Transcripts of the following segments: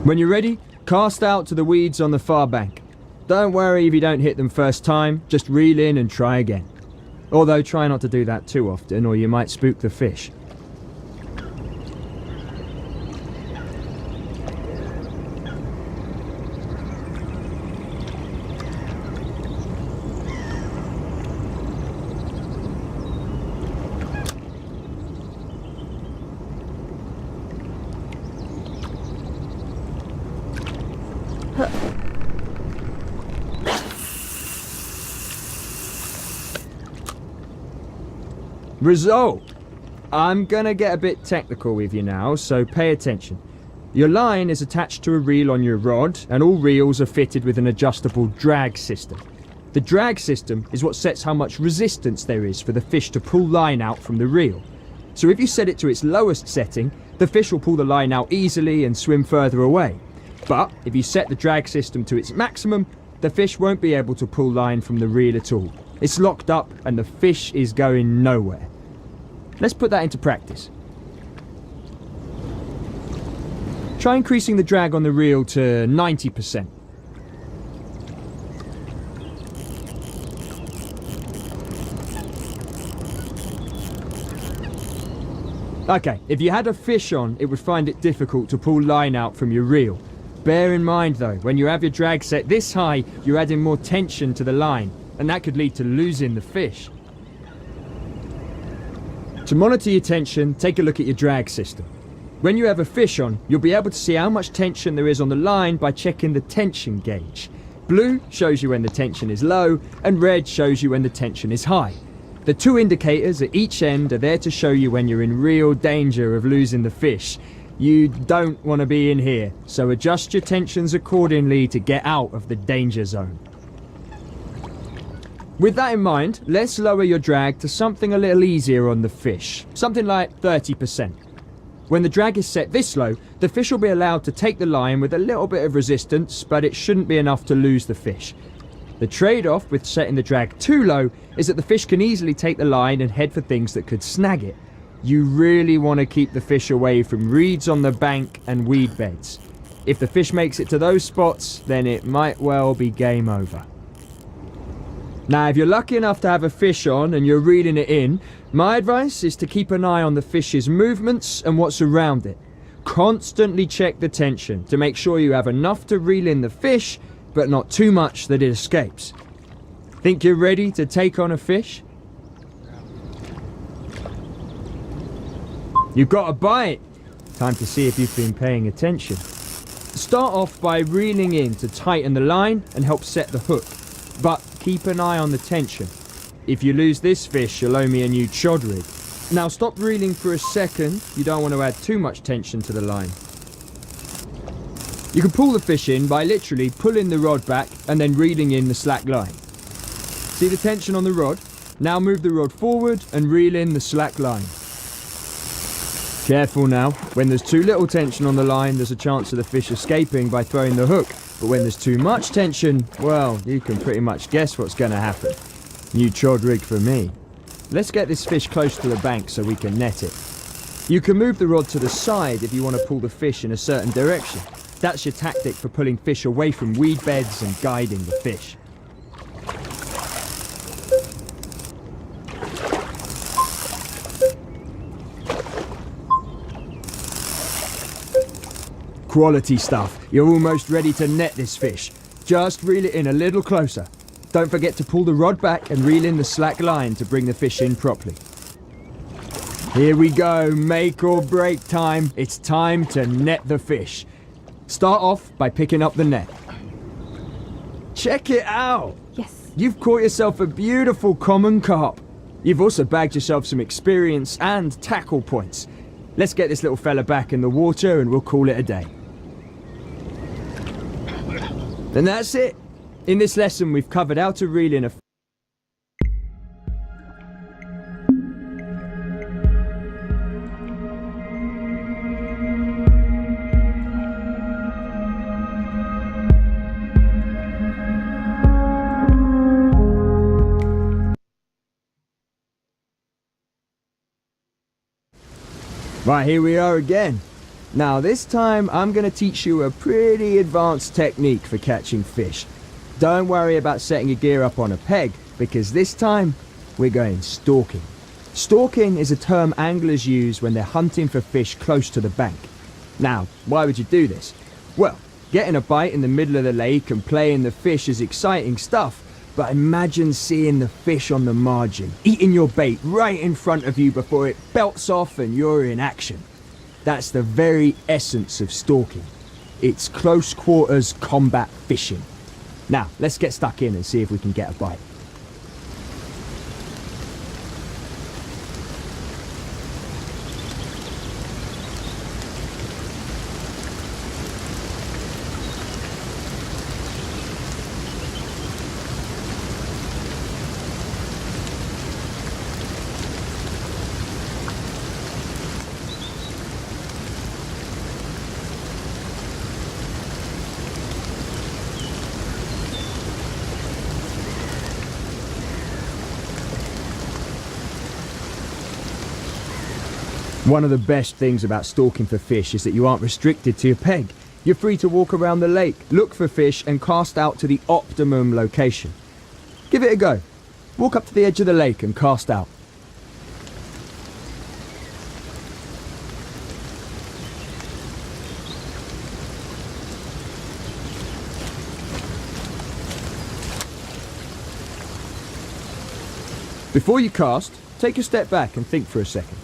When you're ready, cast out to the weeds on the far bank. Don't worry if you don't hit them first time, just reel in and try again. Although try not to do that too often or you might spook the fish. Result! I'm gonna get a bit technical with you now, so pay attention. Your line is attached to a reel on your rod, and all reels are fitted with an adjustable drag system. The drag system is what sets how much resistance there is for the fish to pull line out from the reel. So if you set it to its lowest setting, the fish will pull the line out easily and swim further away. But if you set the drag system to its maximum, the fish won't be able to pull line from the reel at all. It's locked up and the fish is going nowhere. Let's put that into practice. Try increasing the drag on the reel to 90%. Okay, if you had a fish on, it would find it difficult to pull line out from your reel. Bear in mind though, when you have your drag set this high, you're adding more tension to the line, and that could lead to losing the fish. To monitor your tension, take a look at your drag system. When you have a fish on, you'll be able to see how much tension there is on the line by checking the tension gauge. Blue shows you when the tension is low, and red shows you when the tension is high. The two indicators at each end are there to show you when you're in real danger of losing the fish. You don't want to be in here, so adjust your tensions accordingly to get out of the danger zone. With that in mind, let's lower your drag to something a little easier on the fish, something like 30%. When the drag is set this low, the fish will be allowed to take the line with a little bit of resistance, but it shouldn't be enough to lose the fish. The trade-off with setting the drag too low is that the fish can easily take the line and head for things that could snag it. You really want to keep the fish away from reeds on the bank and weed beds. If the fish makes it to those spots, then it might well be game over. Now, if you're lucky enough to have a fish on and you're reeling it in, my advice is to keep an eye on the fish's movements and what's around it. Constantly check the tension to make sure you have enough to reel in the fish, but not too much that it escapes. Think you're ready to take on a fish? You've got a bite! Time to see if you've been paying attention. Start off by reeling in to tighten the line and help set the hook. But keep an eye on the tension. If you lose this fish, you'll owe me a new chod rig. Now stop reeling for a second. You don't want to add too much tension to the line. You can pull the fish in by literally pulling the rod back and then reeling in the slack line. See the tension on the rod? Now move the rod forward and reel in the slack line. Careful now. When there's too little tension on the line, there's a chance of the fish escaping by throwing the hook. But when there's too much tension, well, you can pretty much guess what's going to happen. New chod rig for me. Let's get this fish close to the bank so we can net it. You can move the rod to the side if you want to pull the fish in a certain direction. That's your tactic for pulling fish away from weed beds and guiding the fish. Quality stuff. You're almost ready to net this fish. Just reel it in a little closer. Don't forget to pull the rod back and reel in the slack line to bring the fish in properly. Here we go, make or break time. It's time to net the fish. Start off by picking up the net. Check it out! Yes. You've caught yourself a beautiful common carp. You've also bagged yourself some experience and tackle points. Let's get this little fella back in the water and we'll call it a day. And that's it. In this lesson we've covered how to reel in a Right, here we are again. Now this time I'm going to teach you a pretty advanced technique for catching fish. Don't worry about setting your gear up on a peg, because this time we're going stalking. Stalking is a term anglers use when they're hunting for fish close to the bank. Now, why would you do this? Well, getting a bite in the middle of the lake and playing the fish is exciting stuff, but imagine seeing the fish on the margin, eating your bait right in front of you before it belts off and you're in action. That's the very essence of stalking. It's close quarters combat fishing. Now, let's get stuck in and see if we can get a bite. One of the best things about stalking for fish is that you aren't restricted to your peg. You're free to walk around the lake, look for fish and cast out to the optimum location. Give it a go. Walk up to the edge of the lake and cast out. Before you cast, take a step back and think for a second.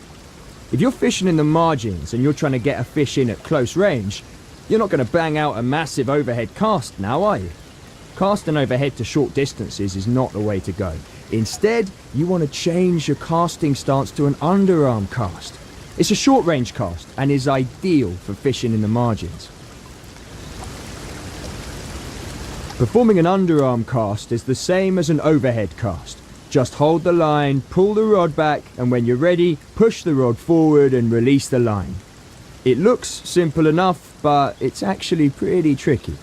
If you're fishing in the margins and you're trying to get a fish in at close range, you're not going to bang out a massive overhead cast now, are you? Casting overhead to short distances is not the way to go. Instead, you want to change your casting stance to an underarm cast. It's a short range cast and is ideal for fishing in the margins. Performing an underarm cast is the same as an overhead cast. Just hold the line, pull the rod back, and when you're ready, push the rod forward and release the line. It looks simple enough, but it's actually pretty tricky.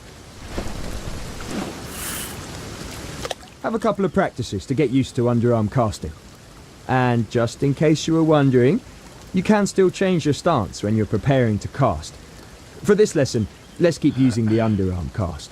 Have a couple of practices to get used to underarm casting. And just in case you were wondering, you can still change your stance when you're preparing to cast. For this lesson, let's keep using the underarm cast.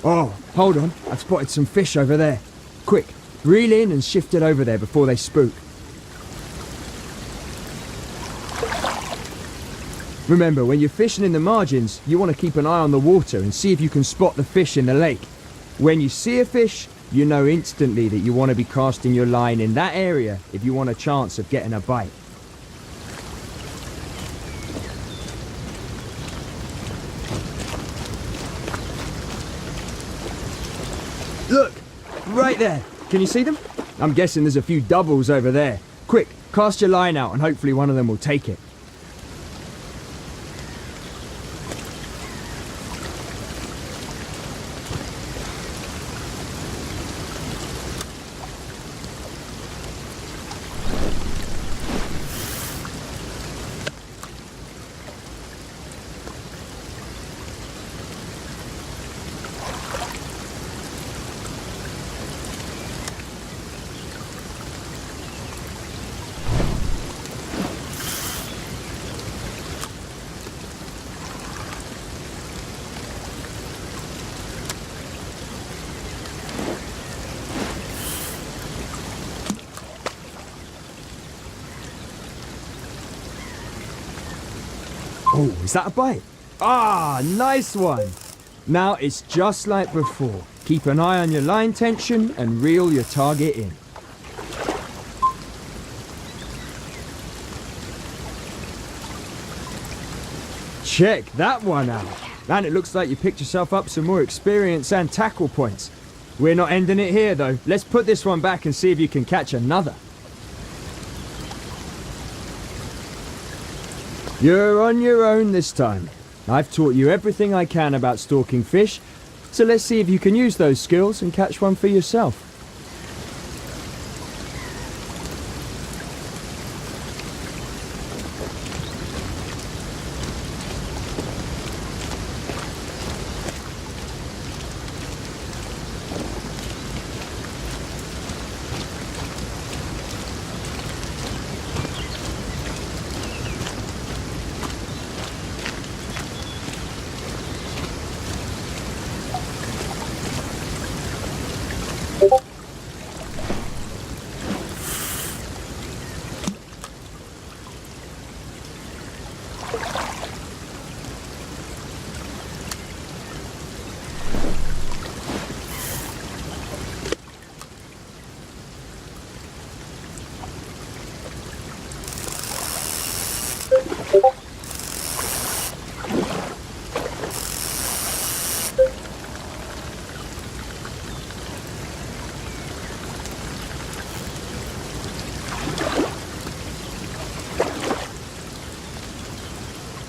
Oh, hold on. I've spotted some fish over there. Quick, reel in and shift it over there before they spook. Remember, when you're fishing in the margins, you want to keep an eye on the water and see if you can spot the fish in the lake. When you see a fish, you know instantly that you want to be casting your line in that area if you want a chance of getting a bite. Look, right there. Can you see them? I'm guessing there's a few doubles over there. Quick, cast your line out and hopefully one of them will take it. Oh, is that a bite? Ah, nice one. Now it's just like before. Keep an eye on your line tension and reel your target in. Check that one out. And it looks like you picked yourself up some more experience and tackle points. We're not ending it here though. Let's put this one back and see if you can catch another. You're on your own this time. I've taught you everything I can about stalking fish, so let's see if you can use those skills and catch one for yourself.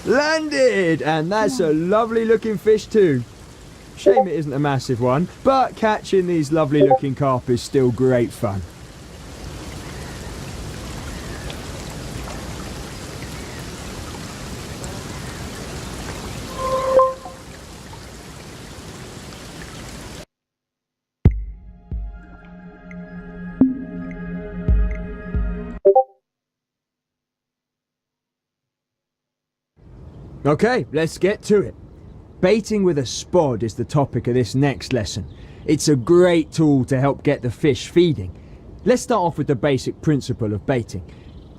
Landed! And that's a lovely looking fish too. Shame it isn't a massive one, but catching these lovely looking carp is still great fun. Okay, let's get to it. Baiting with a spod is the topic of this next lesson. It's a great tool to help get the fish feeding. Let's start off with the basic principle of baiting.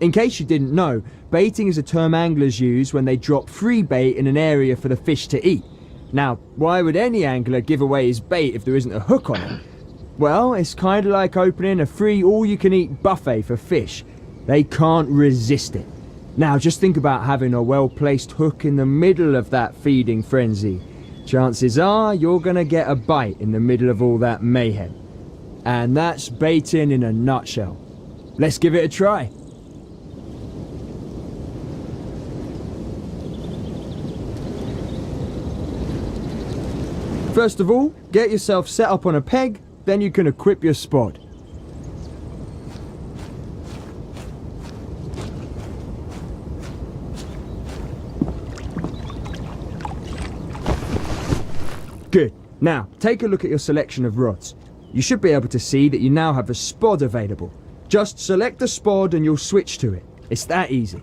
In case you didn't know, baiting is a term anglers use when they drop free bait in an area for the fish to eat. Now, why would any angler give away his bait if there isn't a hook on it? Well, it's kind of like opening a free all-you-can-eat buffet for fish. They can't resist it. Now just think about having a well-placed hook in the middle of that feeding frenzy. Chances are you're gonna get a bite in the middle of all that mayhem. And that's baiting in a nutshell. Let's give it a try. First of all, get yourself set up on a peg, then you can equip your spod. Good. Now, take a look at your selection of rods. You should be able to see that you now have a spod available. Just select the spod and you'll switch to it. It's that easy.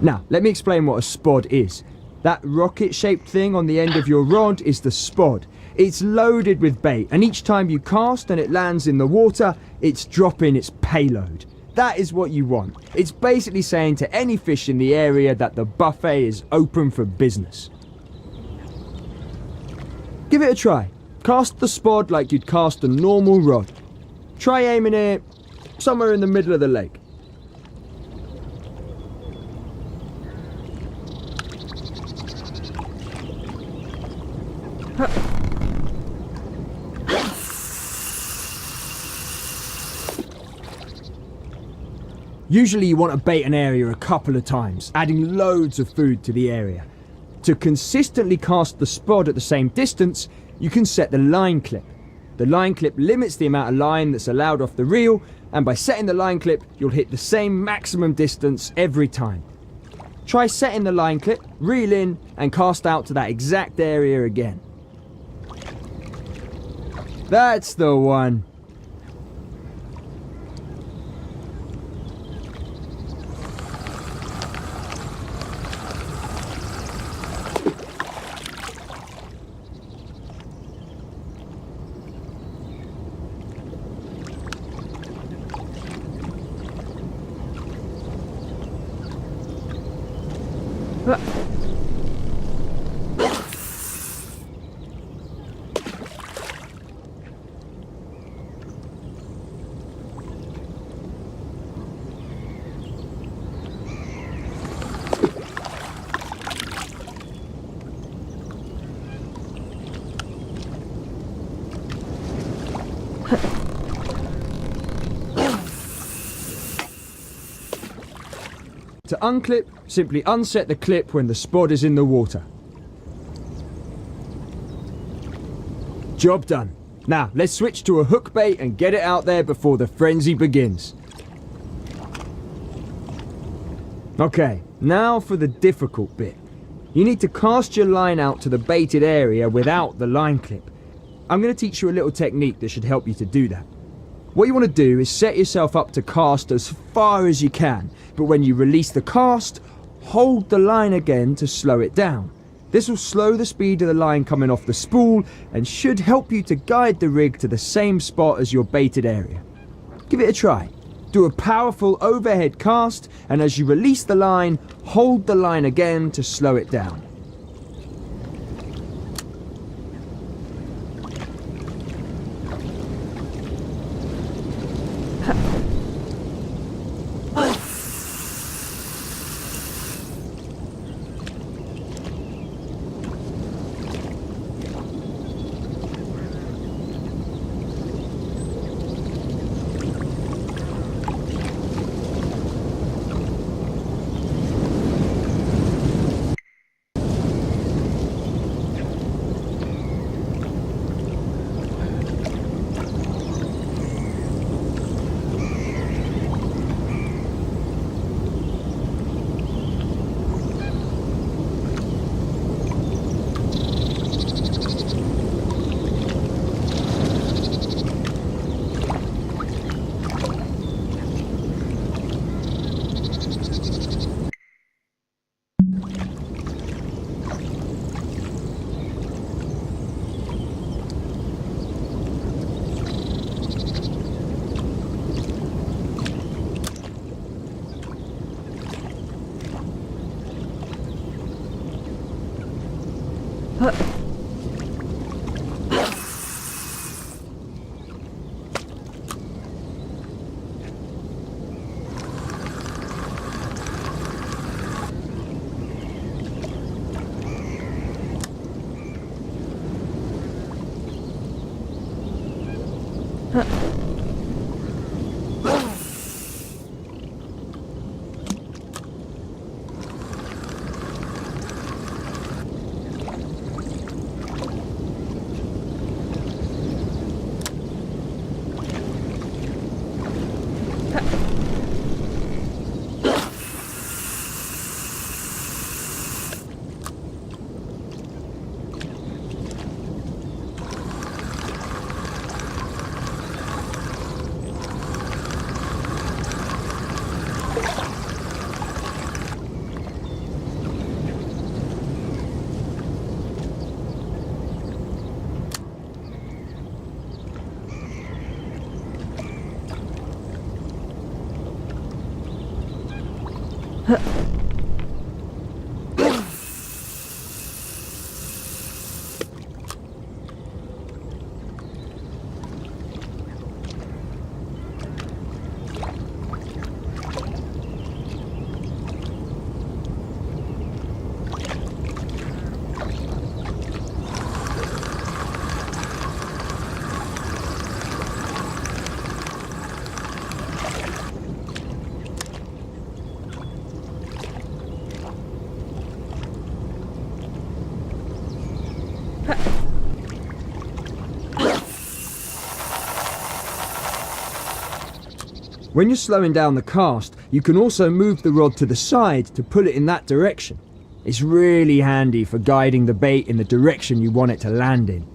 Now, let me explain what a spod is. That rocket-shaped thing on the end of your rod is the spod. It's loaded with bait, and each time you cast and it lands in the water, it's dropping its payload. That is what you want. It's basically saying to any fish in the area that the buffet is open for business. Give it a try. Cast the spod like you'd cast a normal rod. Try aiming it somewhere in the middle of the lake. Usually you want to bait an area a couple of times, adding loads of food to the area. To consistently cast the spod at the same distance, you can set the line clip. The line clip limits the amount of line that's allowed off the reel, and by setting the line clip, you'll hit the same maximum distance every time. Try setting the line clip, reel in, and cast out to that exact area again. That's the one. To unclip, simply unset the clip when the spod is in the water. Job done. Now, let's switch to a hook bait and get it out there before the frenzy begins. Okay, now for the difficult bit. You need to cast your line out to the baited area without the line clip. I'm going to teach you a little technique that should help you to do that. What you want to do is set yourself up to cast as far as you can, but when you release the cast, hold the line again to slow it down. This will slow the speed of the line coming off the spool and should help you to guide the rig to the same spot as your baited area. Give it a try. Do a powerful overhead cast, and as you release the line, hold the line again to slow it down. When you're slowing down the cast, you can also move the rod to the side to pull it in that direction. It's really handy for guiding the bait in the direction you want it to land in.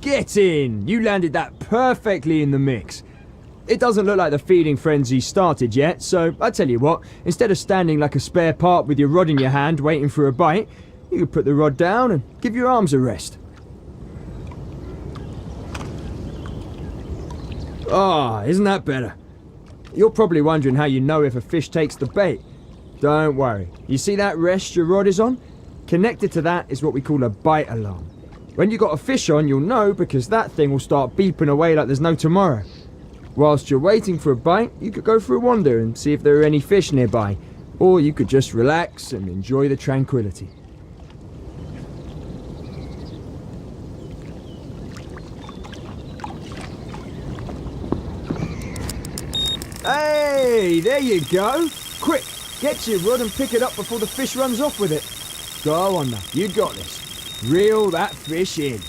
Get in! You landed that perfectly in the mix. It doesn't look like the feeding frenzy started yet, so I tell you what, instead of standing like a spare part with your rod in your hand waiting for a bite, you could put the rod down and give your arms a rest. Ah, isn't that better? You're probably wondering how you know if a fish takes the bait. Don't worry. You see that rest your rod is on? Connected to that is what we call a bite alarm. When you got a fish on, you'll know because that thing will start beeping away like there's no tomorrow. Whilst you're waiting for a bite, you could go for a wander and see if there are any fish nearby. Or you could just relax and enjoy the tranquility. Hey, there you go. Quick, get your rod and pick it up before the fish runs off with it. Go on now, you got this. Reel that fish in.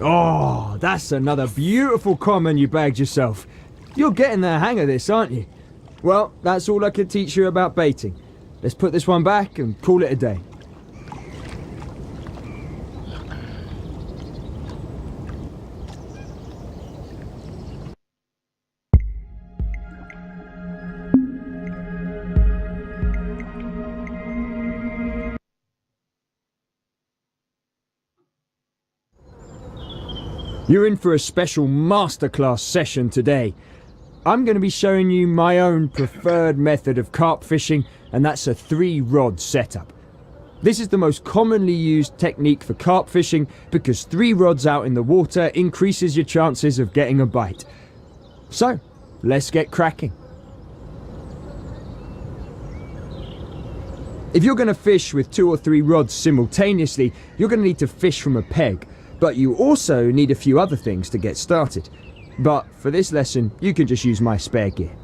Oh, that's another beautiful common you bagged yourself. You're getting the hang of this, aren't you? Well, that's all I can teach you about baiting. Let's put this one back and call it a day. You're in for a special masterclass session today. I'm going to be showing you my own preferred method of carp fishing, and that's a 3-rod setup. This is the most commonly used technique for carp fishing because 3 rods out in the water increases your chances of getting a bite. So, let's get cracking. If you're going to fish with 2 or 3 rods simultaneously, you're going to need to fish from a peg. But you also need a few other things to get started. But for this lesson, you can just use my spare gear.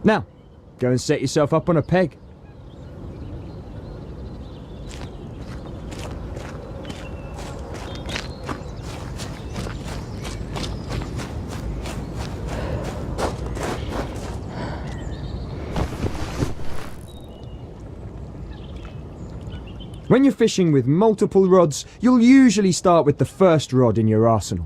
Now, go and set yourself up on a peg. When you're fishing with multiple rods, you'll usually start with the first rod in your arsenal.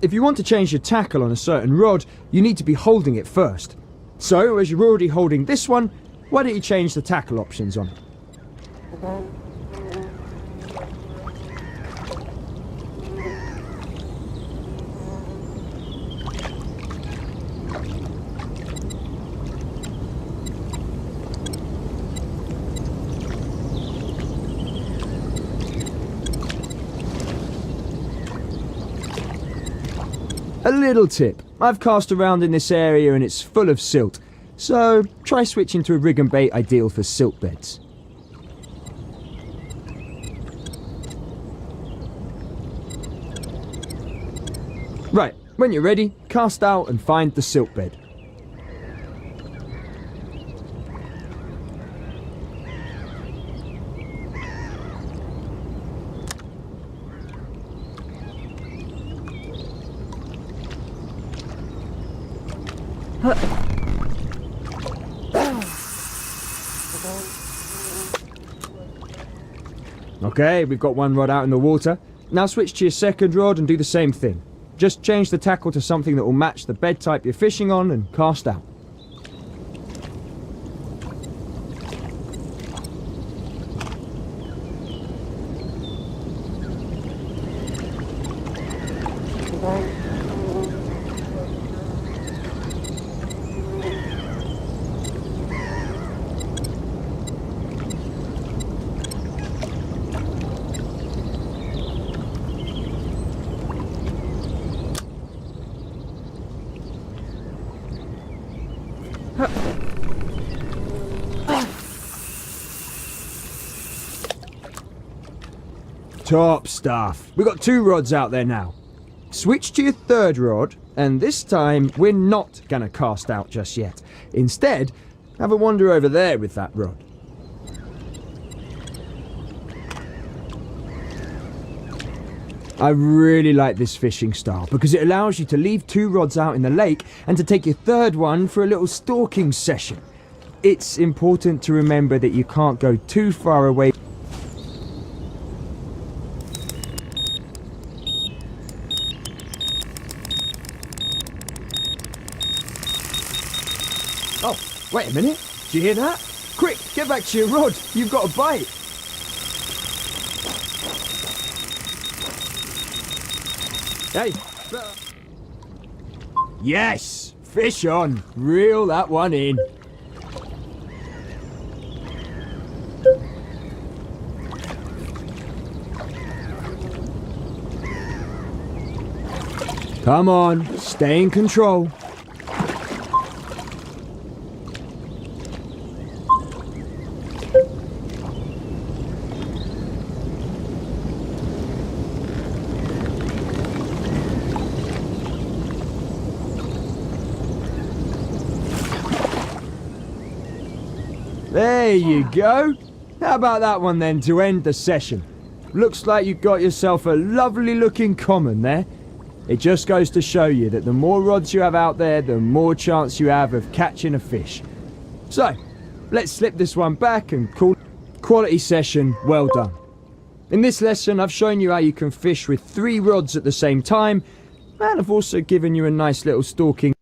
If you want to change your tackle on a certain rod, you need to be holding it first. So, as you're already holding this one, why don't you change the tackle options on it? A little tip, I've cast around in this area and it's full of silt, so try switching to a rig and bait ideal for silt beds. Right, when you're ready, cast out and find the silt bed. Okay, we've got one rod out in the water. Now switch to your second rod and do the same thing. Just change the tackle to something that will match the bed type you're fishing on and cast out. Top stuff. We've got 2 rods out there now. Switch to your third rod, and this time we're not gonna cast out just yet. Instead, have a wander over there with that rod. I really like this fishing style because it allows you to leave 2 rods out in the lake and to take your third one for a little stalking session. It's important to remember that you can't go too far away. Oh, wait a minute. Did you hear that? Quick, get back to your rod. You've got a bite. Hey. Yes! Fish on. Reel that one in. Come on, stay in control. There you go. How about that one then to end the session? Looks like you've got yourself a lovely looking common there. It just goes to show you that the more rods you have out there, the more chance you have of catching a fish. So, let's slip this one back and call quality session well done. In this lesson, I've shown you how you can fish with 3 rods at the same time, and I've also given you a nice little stalking.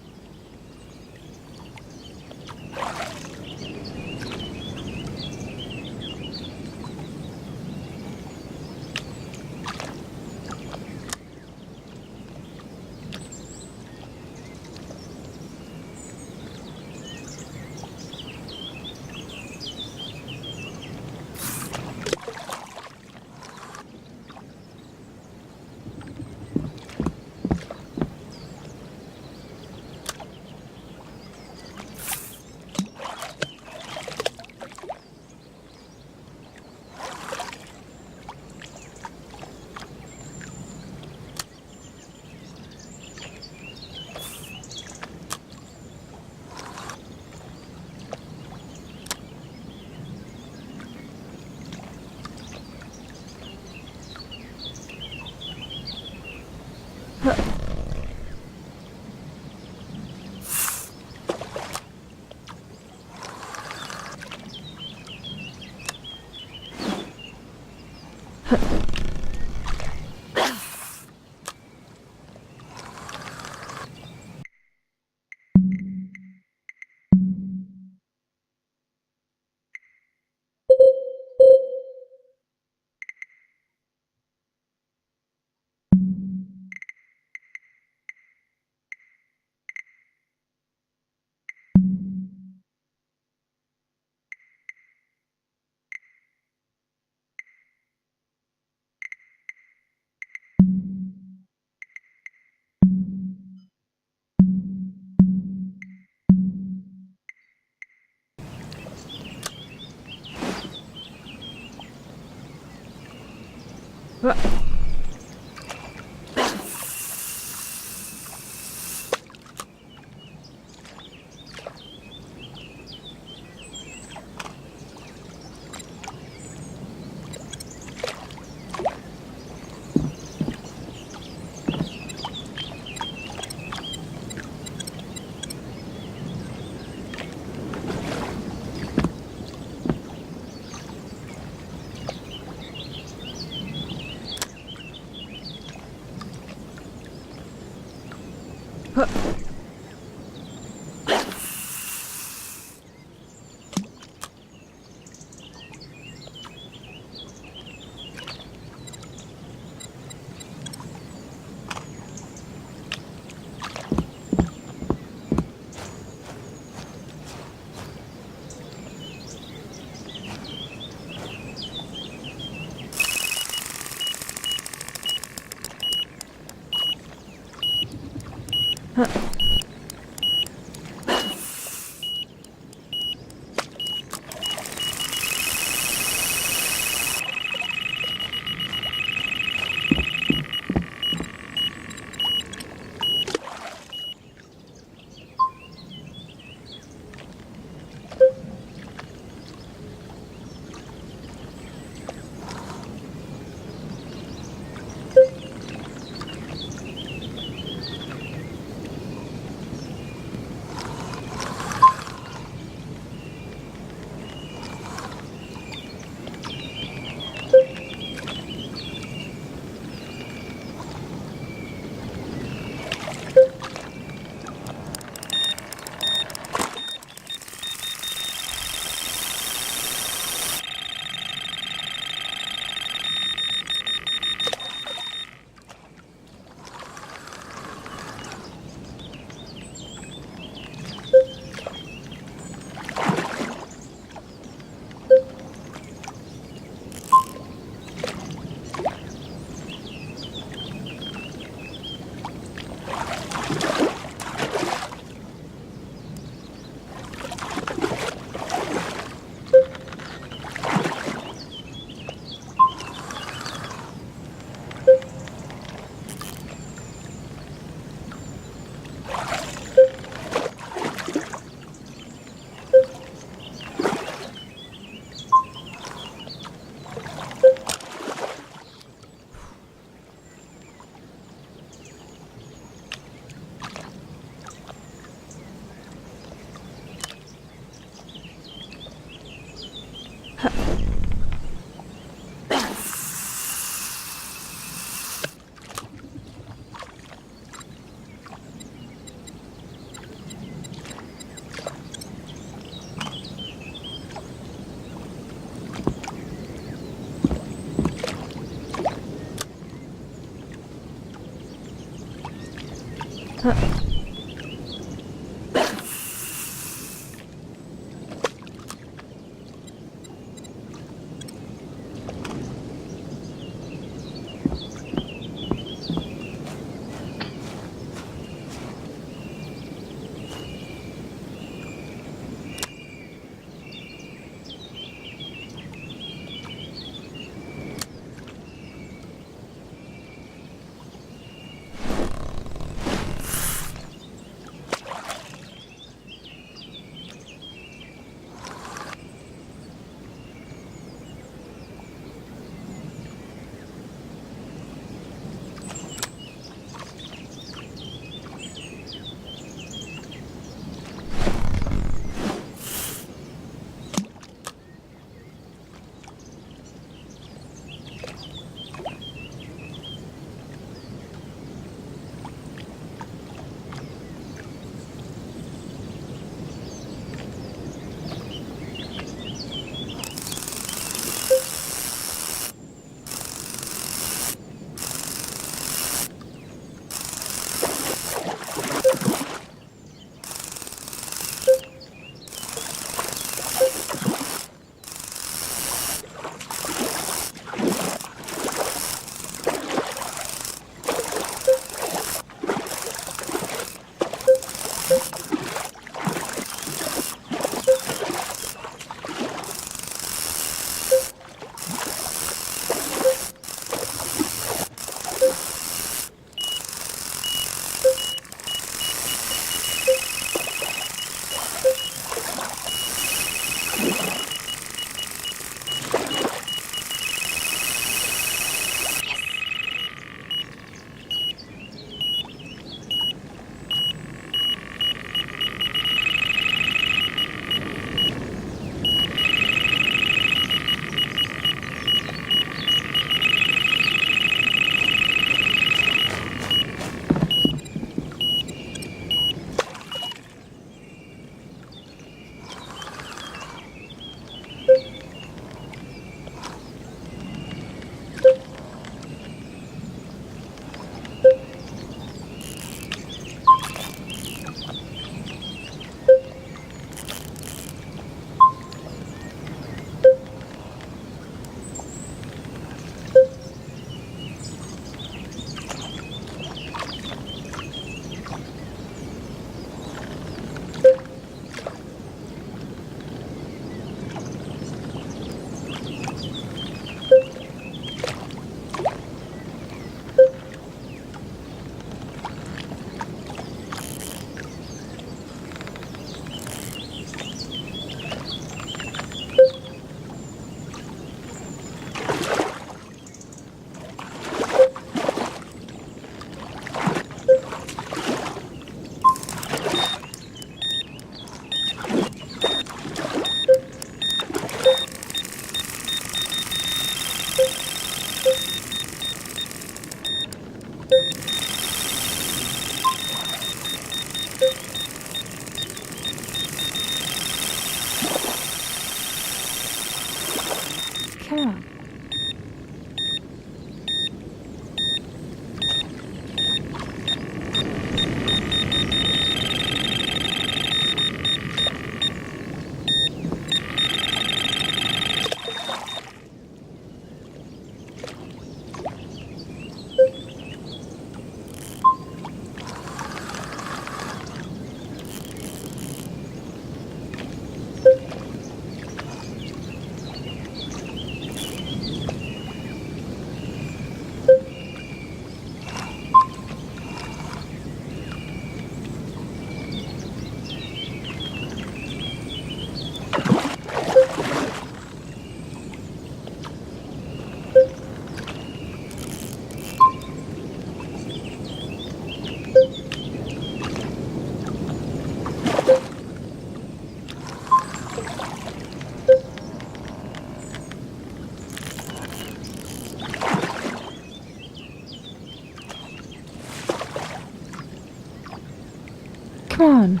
Come on.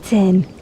it in.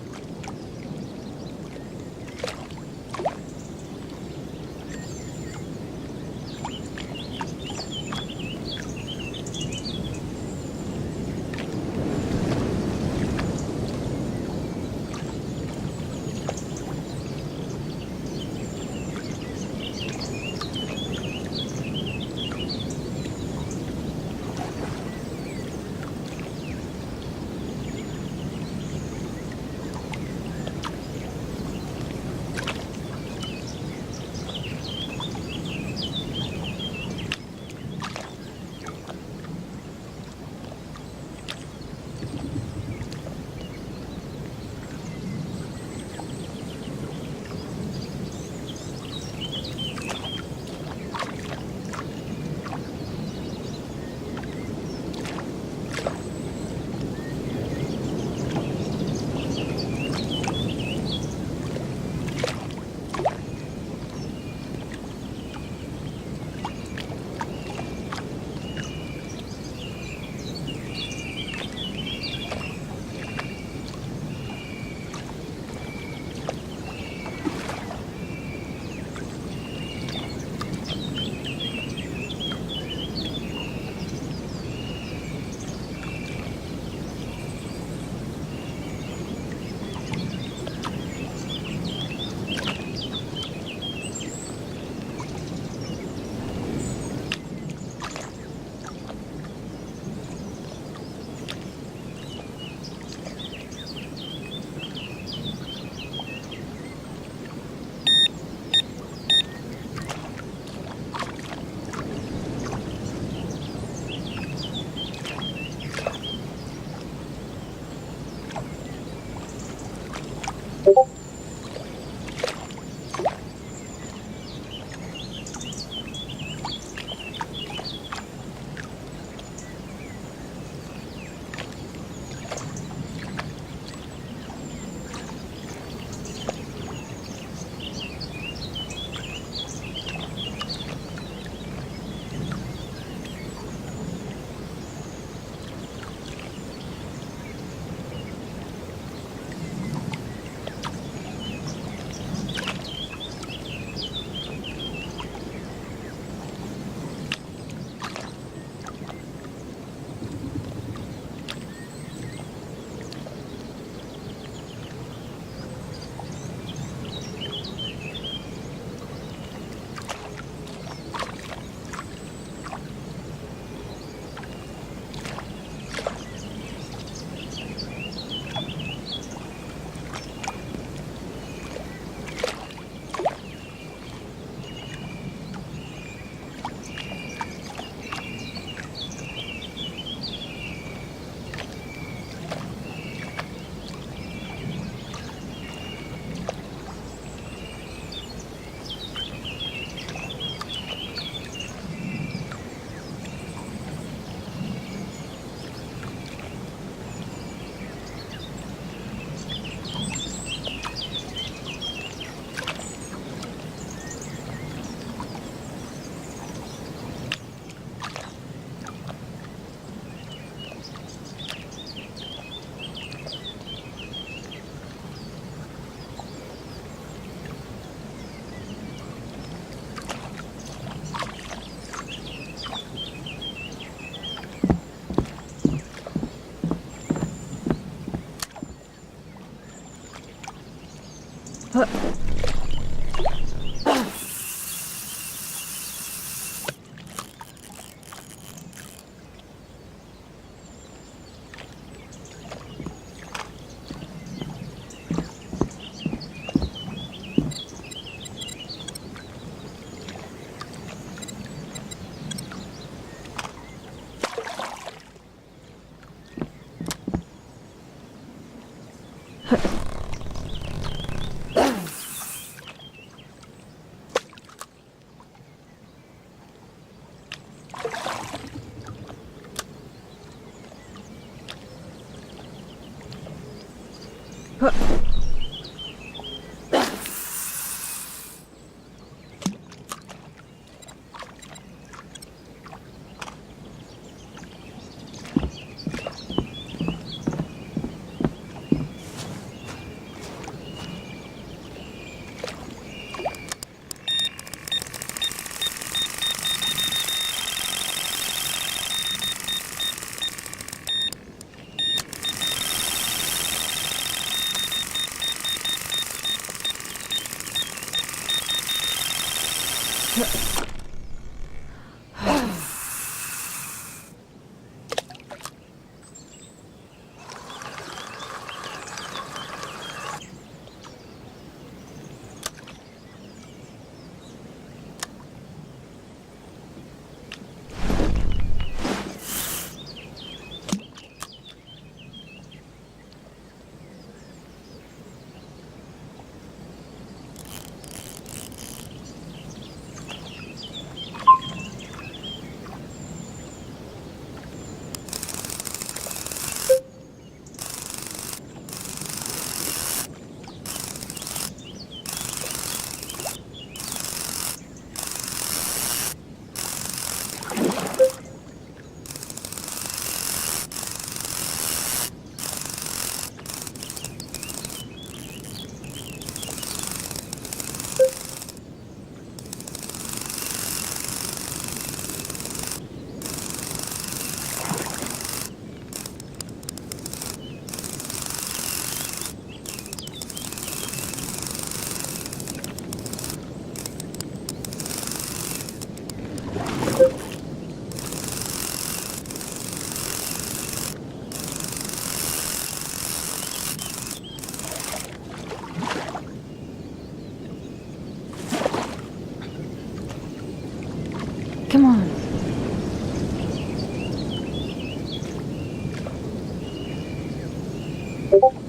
Yeah.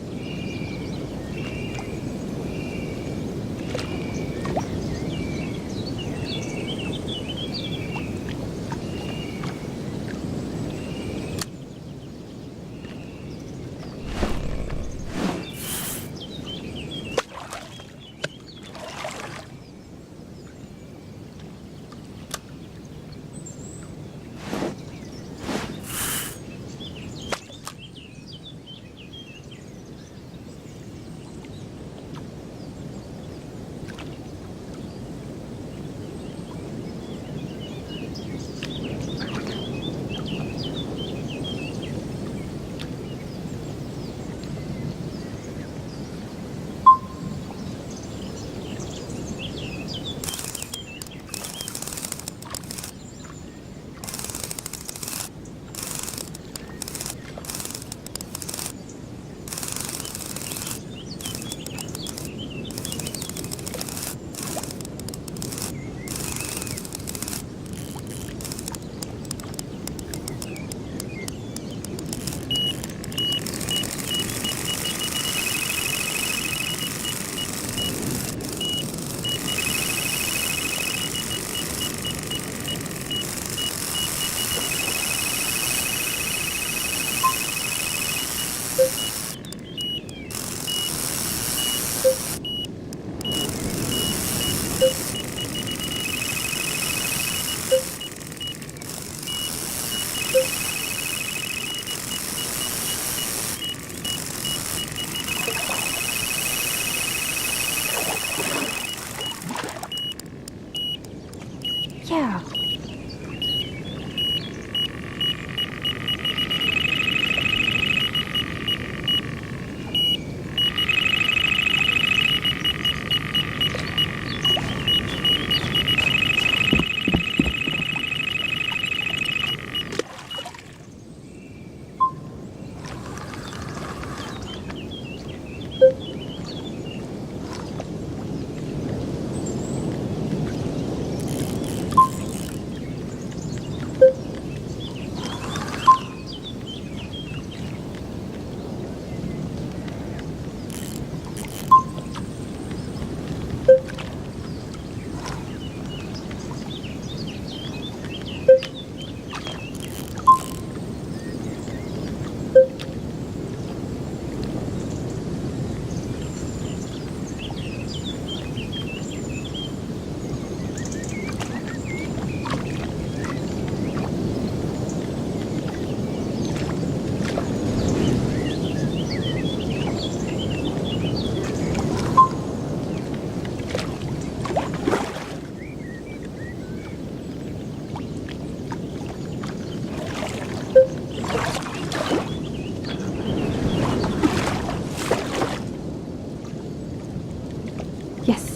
Yes.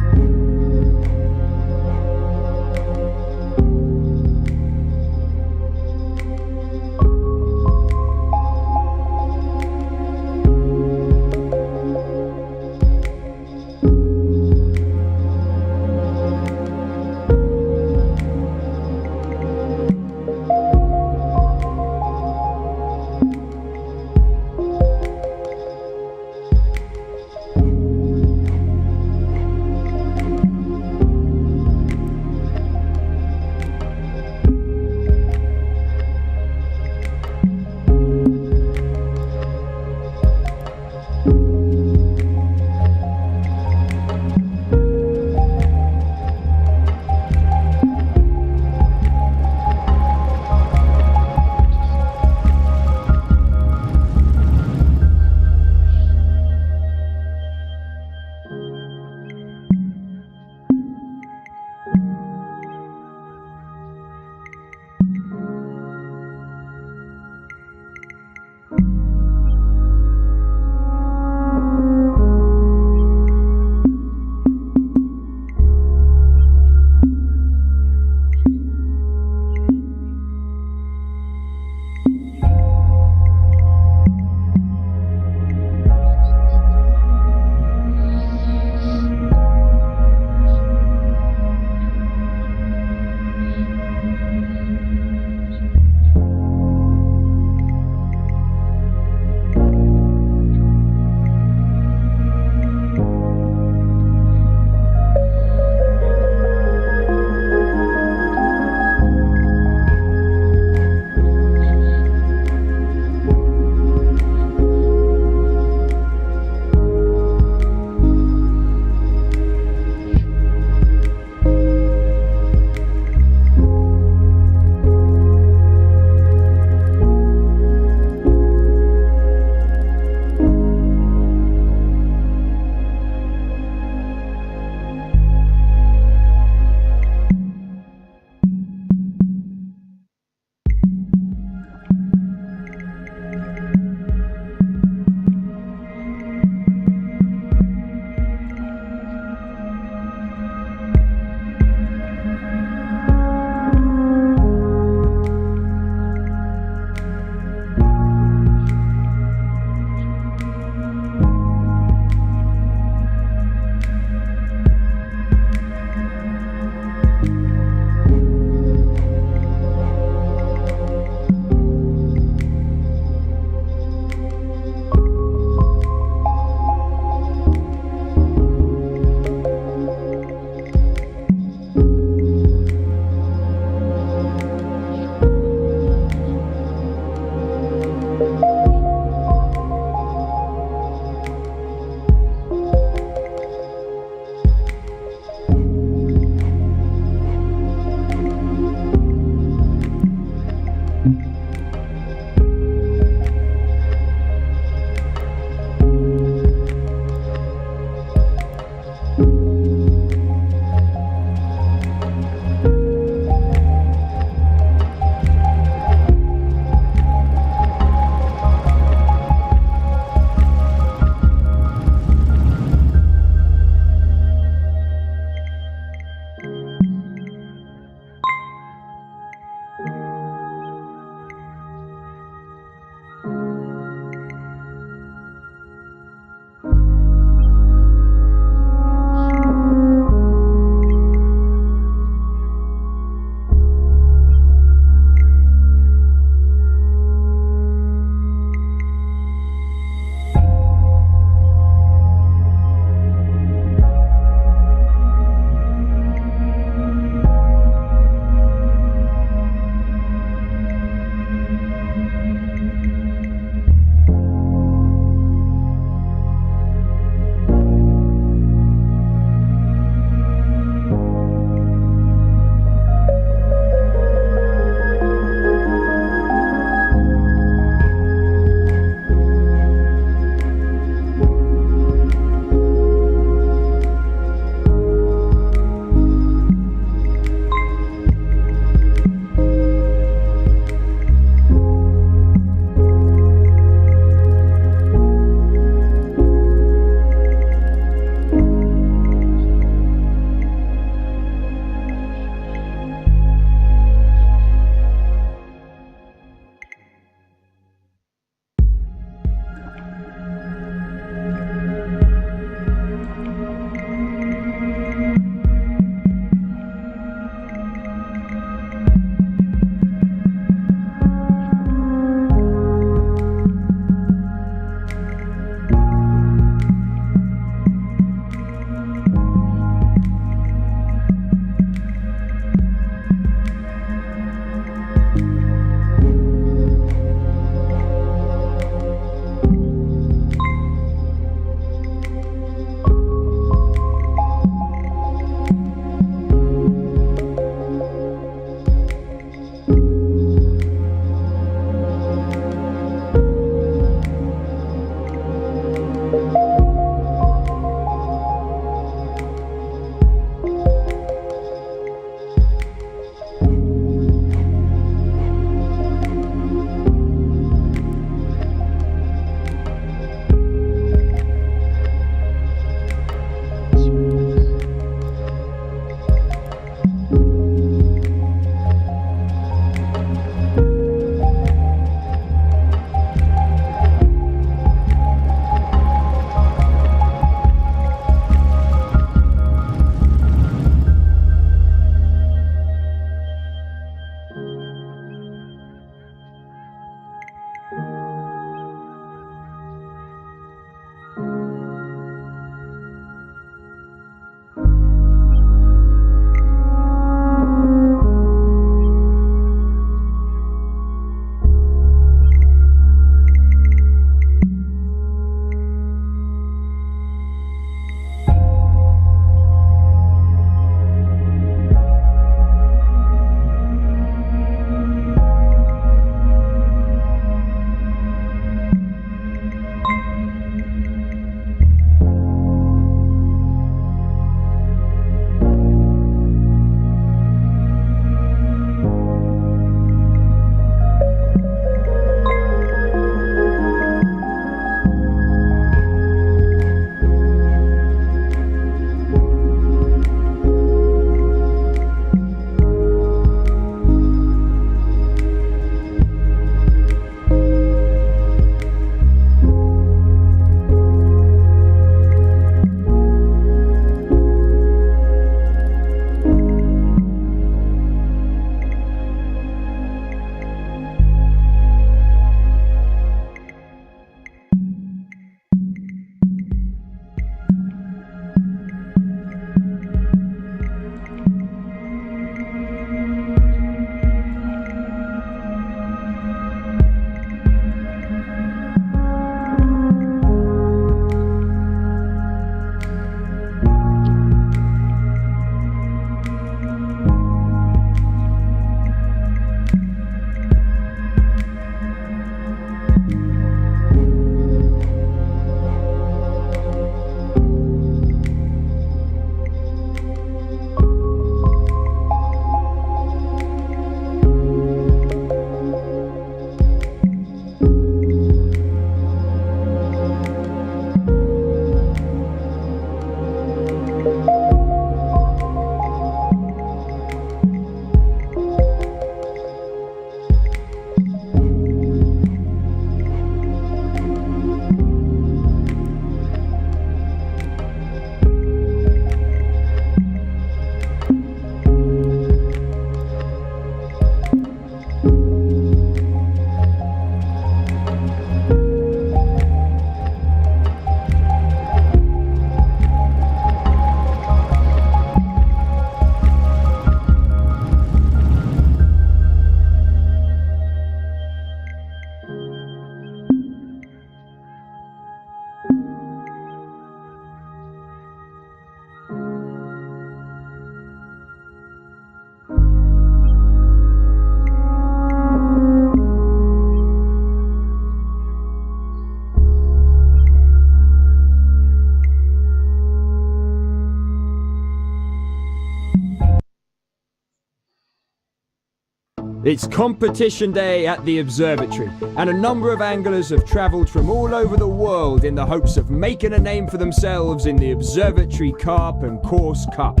It's competition day at the observatory, and a number of anglers have travelled from all over the world in the hopes of making a name for themselves in the Observatory Carp and Course Cup.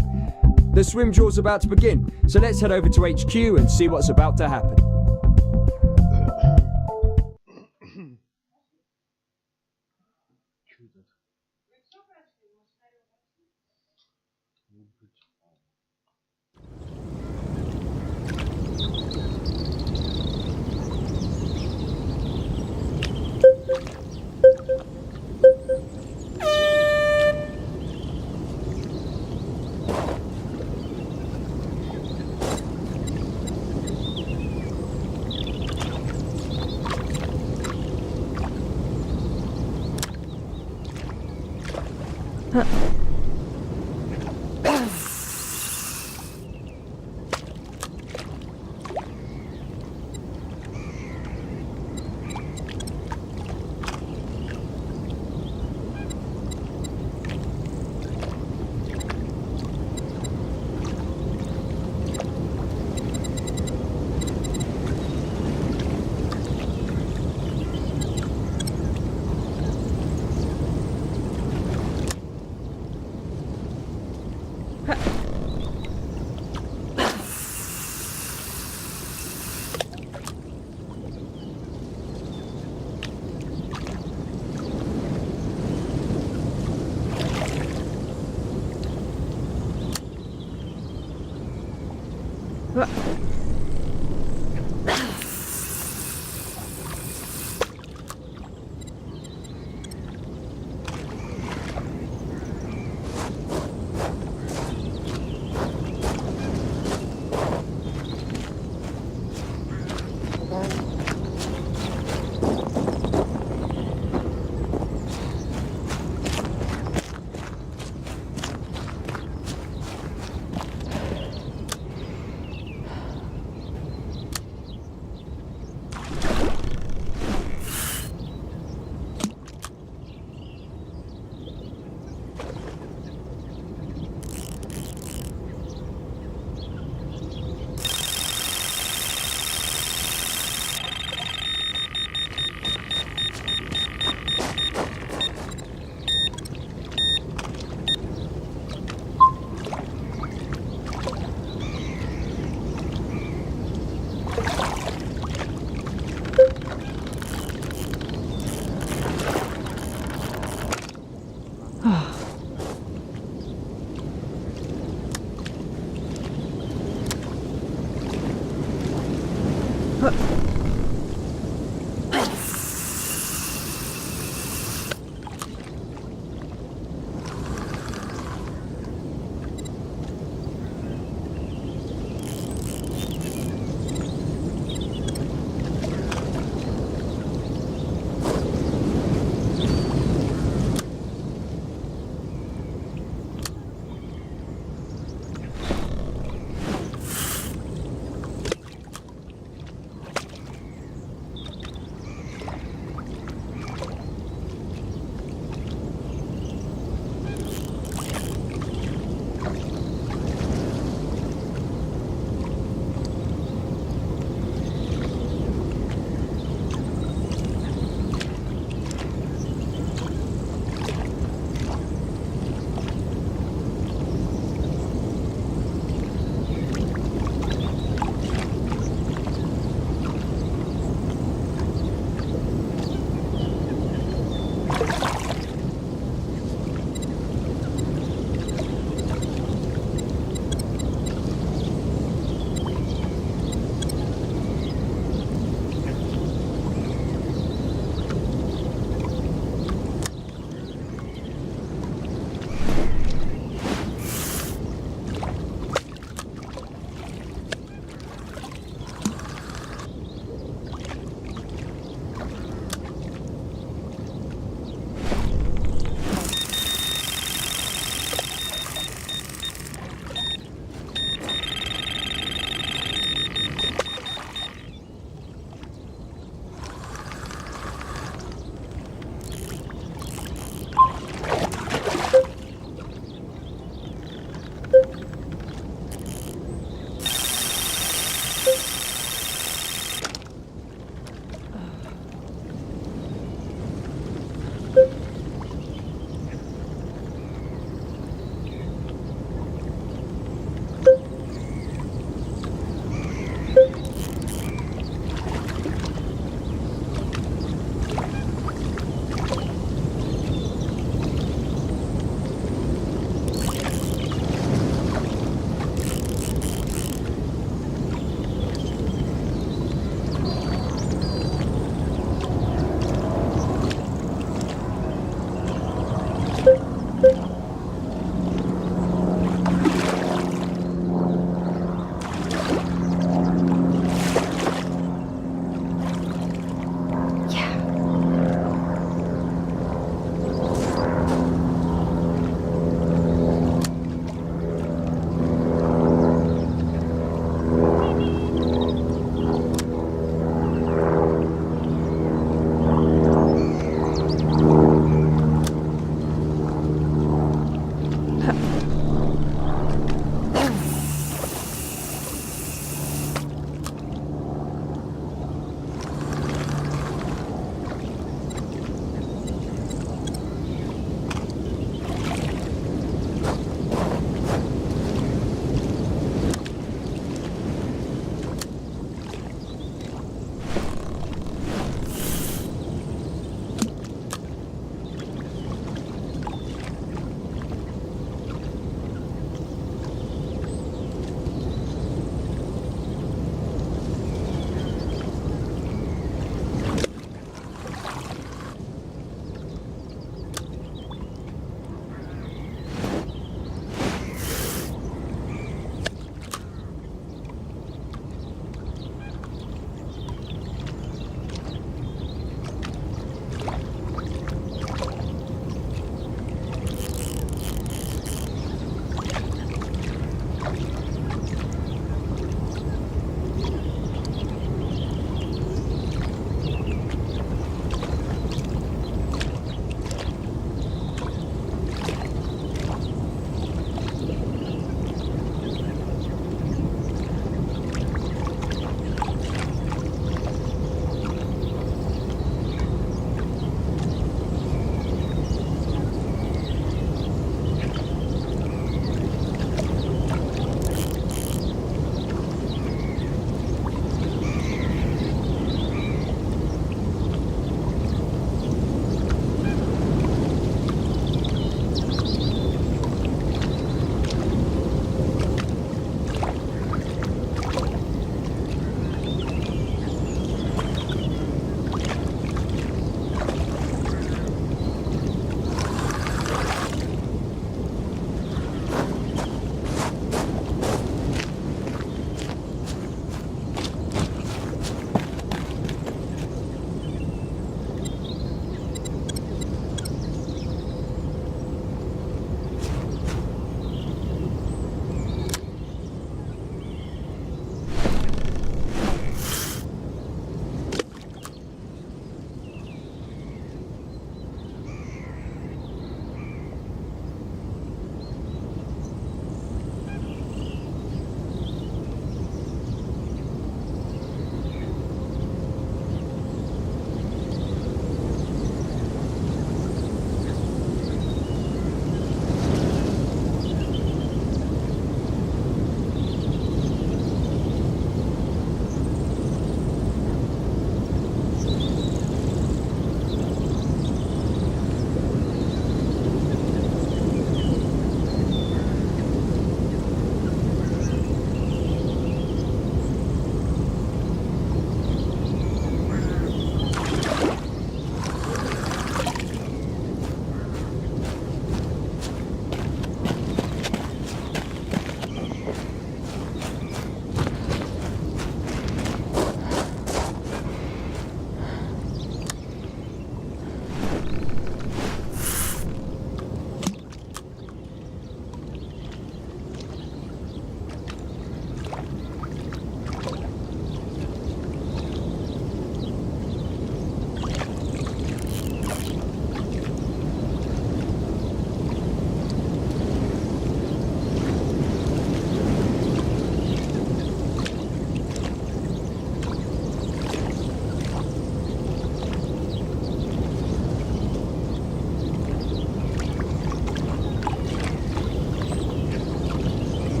The swim draw's about to begin, so let's head over to HQ and see what's about to happen.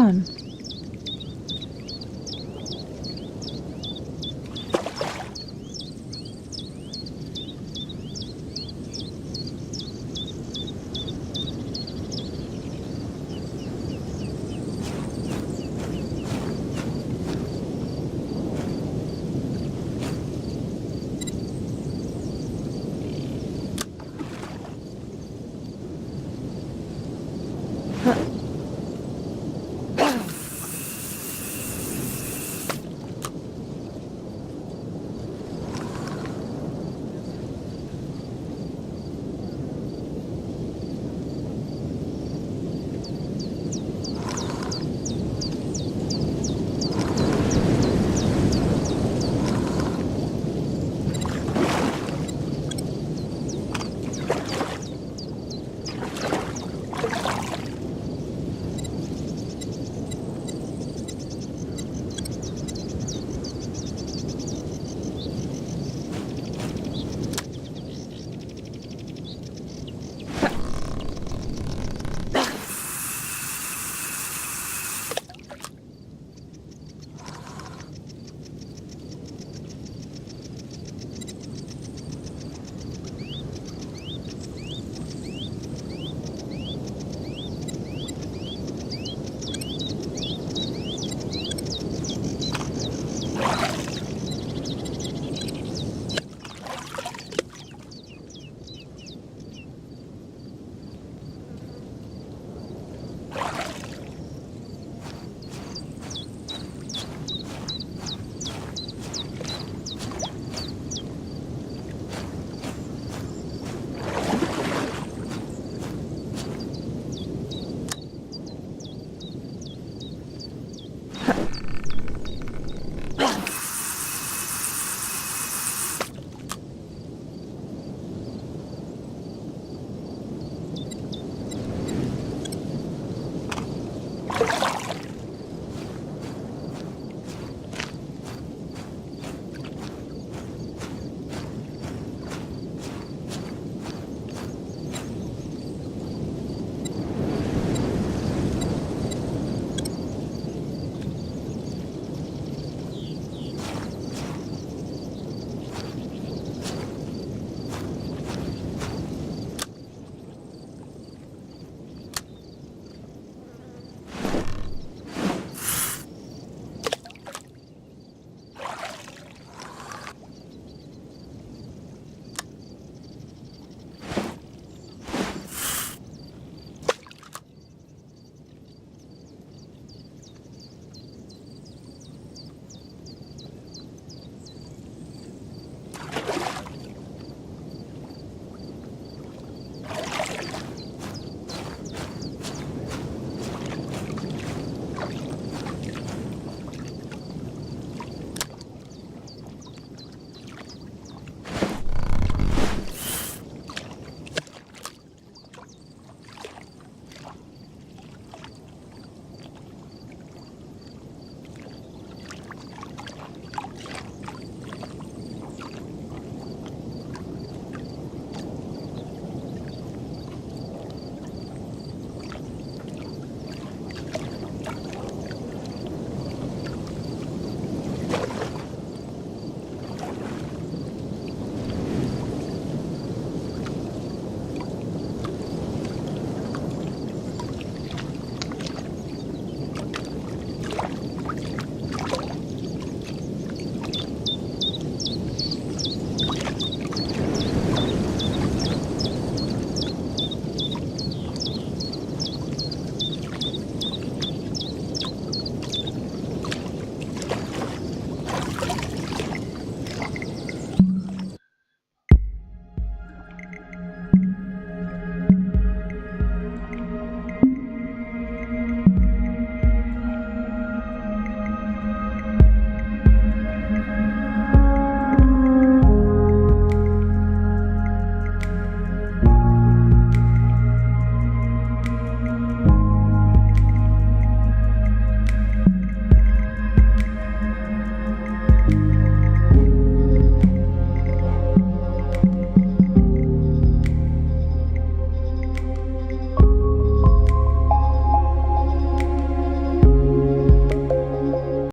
fun.